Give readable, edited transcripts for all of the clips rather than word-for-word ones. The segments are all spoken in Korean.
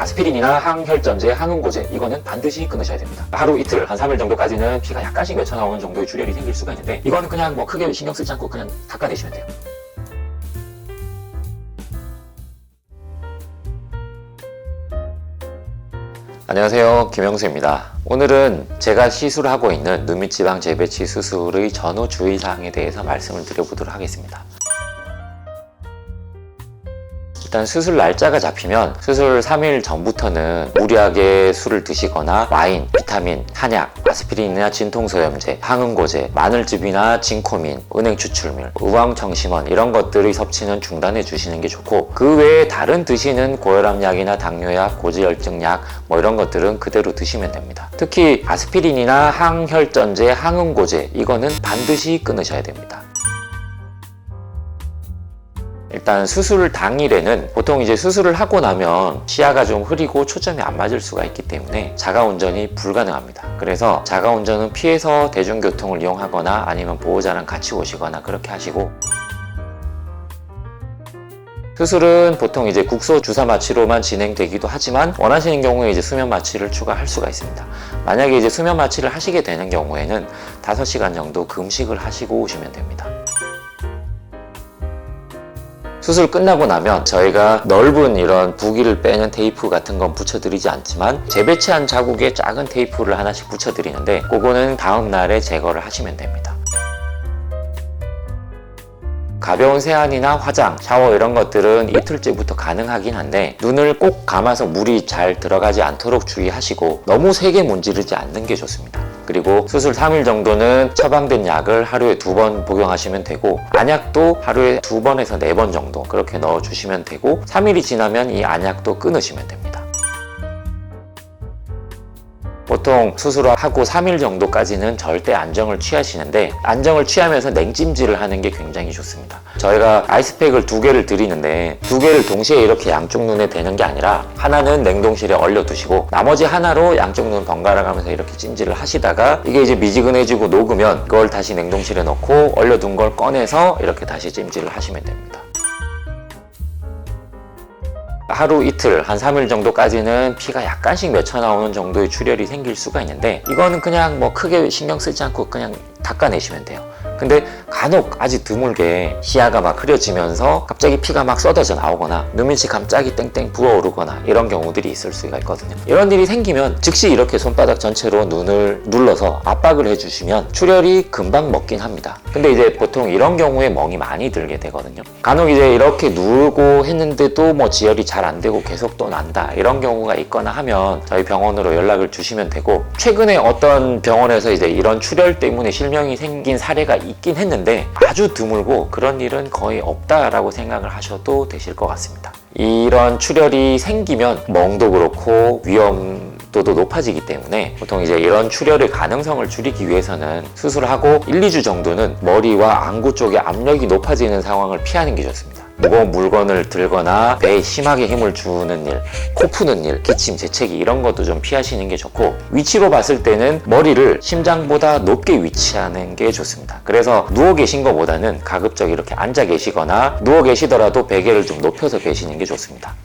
아스피린이나 항혈전제, 항응고제 이거는 반드시 끊으셔야 됩니다. 하루 이틀, 한 3일 정도까지는 피가 약간씩 맺혀 나오는 정도의 출혈이 생길 수가 있는데 이거는 그냥 뭐 크게 신경 쓰지 않고 그냥 닦아내시면 돼요. 안녕하세요, 김영수입니다. 오늘은 제가 시술하고 있는 눈밑지방 재배치 수술의 전후 주의사항에 대해서 말씀을 드려보도록 하겠습니다. 일단 수술 날짜가 잡히면 수술 3일 전부터는 무리하게 술을 드시거나 와인, 비타민, 한약, 아스피린이나 진통소염제, 항응고제, 마늘즙이나 진코민, 은행 추출물, 우황청심원 이런 것들의 섭취는 중단해 주시는 게 좋고, 그 외에 다른 드시는 고혈압약이나 당뇨약, 고지혈증약 뭐 이런 것들은 그대로 드시면 됩니다. 특히 아스피린이나 항혈전제, 항응고제 이거는 반드시 끊으셔야 됩니다. 일단 수술 당일에는 보통 이제 수술을 하고 나면 시야가 좀 흐리고 초점이 안 맞을 수가 있기 때문에 자가운전이 불가능합니다. 그래서 자가운전은 피해서 대중교통을 이용하거나 아니면 보호자랑 같이 오시거나 그렇게 하시고, 수술은 보통 이제 국소 주사 마취로만 진행되기도 하지만 원하시는 경우에 이제 수면 마취를 추가할 수가 있습니다. 만약에 이제 수면 마취를 하시게 되는 경우에는 5시간 정도 금식을 하시고 오시면 됩니다. 수술 끝나고 나면 저희가 넓은 이런 부기를 빼는 테이프 같은 건 붙여드리지 않지만 재배치한 자국에 작은 테이프를 하나씩 붙여드리는데 그거는 다음 날에 제거를 하시면 됩니다. 가벼운 세안이나 화장, 샤워 이런 것들은 이틀째부터 가능하긴 한데 눈을 꼭 감아서 물이 잘 들어가지 않도록 주의하시고 너무 세게 문지르지 않는 게 좋습니다. 그리고 수술 3일 정도는 처방된 약을 하루에 2번 복용하시면 되고, 안약도 하루에 2번에서 4번 정도 그렇게 넣어주시면 되고, 3일이 지나면 이 안약도 끊으시면 됩니다. 보통 수술하고 3일 정도까지는 절대 안정을 취하시는데, 안정을 취하면서 냉찜질을 하는 게 굉장히 좋습니다. 저희가 아이스팩을 2개를 드리는데 2개를 동시에 이렇게 양쪽 눈에 대는 게 아니라 하나는 냉동실에 얼려 두시고 나머지 하나로 양쪽 눈 번갈아 가면서 이렇게 찜질을 하시다가 이게 이제 미지근해지고 녹으면 그걸 다시 냉동실에 넣고 얼려둔 걸 꺼내서 이렇게 다시 찜질을 하시면 됩니다. 하루 이틀, 한 3일 정도까지는 피가 약간씩 맺혀 나오는 정도의 출혈이 생길 수가 있는데 이거는 그냥 뭐 크게 신경 쓰지 않고 그냥 닦아내시면 돼요. 근데 간혹 아주 드물게 시야가 막 흐려지면서 갑자기 피가 막 쏟아져 나오거나 눈밑이 갑자기 땡땡 부어오르거나 이런 경우들이 있을 수가 있거든요. 이런 일이 생기면 즉시 이렇게 손바닥 전체로 눈을 눌러서 압박을 해주시면 출혈이 금방 먹긴 합니다. 근데 이제 보통 이런 경우에 멍이 많이 들게 되거든요. 간혹 이제 이렇게 누르고 했는데도 뭐 지혈이 잘 안 되고 계속 또 난다 이런 경우가 있거나 하면 저희 병원으로 연락을 주시면 되고, 최근에 어떤 병원에서 이제 이런 출혈 때문에 실명이 생긴 사례가 있긴 했는데 아주 드물고 그런 일은 거의 없다라고 생각을 하셔도 되실 것 같습니다. 이런 출혈이 생기면 멍도 그렇고 위험도도 높아지기 때문에 보통 이제 이런 출혈의 가능성을 줄이기 위해서는 수술하고 1, 2주 정도는 머리와 안구 쪽에 압력이 높아지는 상황을 피하는 게 좋습니다. 무거운 물건을 들거나 배에 심하게 힘을 주는 일, 코 푸는 일, 기침, 재채기 이런 것도 좀 피하시는 게 좋고, 위치로 봤을 때는 머리를 심장보다 높게 위치하는 게 좋습니다. 그래서 누워 계신 것보다는 가급적 이렇게 앉아 계시거나 누워 계시더라도 베개를 좀 높여서 계시는 게 좋습니다.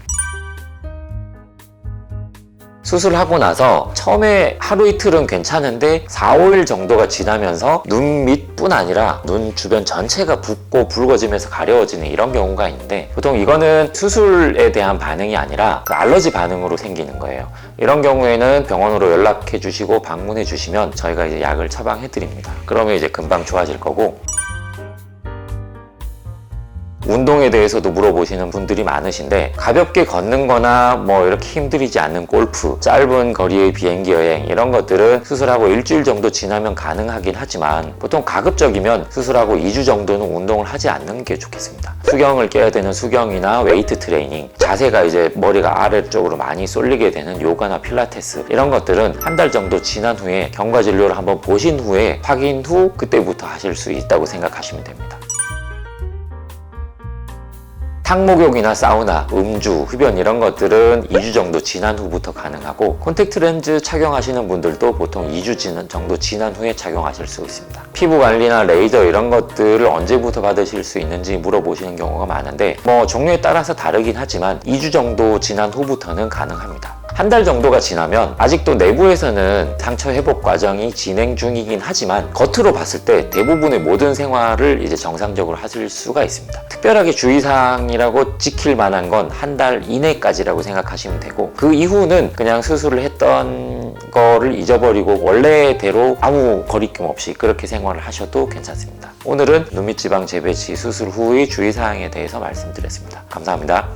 수술하고 나서 처음에 하루 이틀은 괜찮은데 4, 5일 정도가 지나면서 눈 밑뿐 아니라 눈 주변 전체가 붓고 붉어지면서 가려워지는 이런 경우가 있는데, 보통 이거는 수술에 대한 반응이 아니라 그 알러지 반응으로 생기는 거예요. 이런 경우에는 병원으로 연락해 주시고 방문해 주시면 저희가 이제 약을 처방해 드립니다. 그러면 이제 금방 좋아질 거고, 운동에 대해서도 물어보시는 분들이 많으신데 가볍게 걷는 거나 뭐 이렇게 힘들이지 않는 골프, 짧은 거리의 비행기 여행 이런 것들은 수술하고 일주일 정도 지나면 가능하긴 하지만 보통 가급적이면 수술하고 2주 정도는 운동을 하지 않는 게 좋겠습니다. 수경을 깨야 되는 수경이나 웨이트 트레이닝, 자세가 이제 머리가 아래쪽으로 많이 쏠리게 되는 요가나 필라테스 이런 것들은 한 달 정도 지난 후에 경과 진료를 한번 보신 후에 확인 후 그때부터 하실 수 있다고 생각하시면 됩니다. 항목욕이나 사우나, 음주, 흡연 이런 것들은 2주 정도 지난 후부터 가능하고 콘택트 렌즈 착용하시는 분들도 보통 2주 정도 지난 후에 착용하실 수 있습니다. 피부 관리나 레이저 이런 것들을 언제부터 받으실 수 있는지 물어보시는 경우가 많은데 종류에 따라서 다르긴 하지만 2주 정도 지난 후부터는 가능합니다. 한 달 정도가 지나면 아직도 내부에서는 상처 회복 과정이 진행 중이긴 하지만 겉으로 봤을 때 대부분의 모든 생활을 이제 정상적으로 하실 수가 있습니다. 특별하게 주의사항이라고 지킬 만한 건 한 달 이내까지라고 생각하시면 되고 그 이후는 그냥 수술을 했던 거를 잊어버리고 원래대로 아무 거리낌 없이 그렇게 생활을 하셔도 괜찮습니다. 오늘은 눈밑지방 재배치 수술 후의 주의사항에 대해서 말씀드렸습니다. 감사합니다.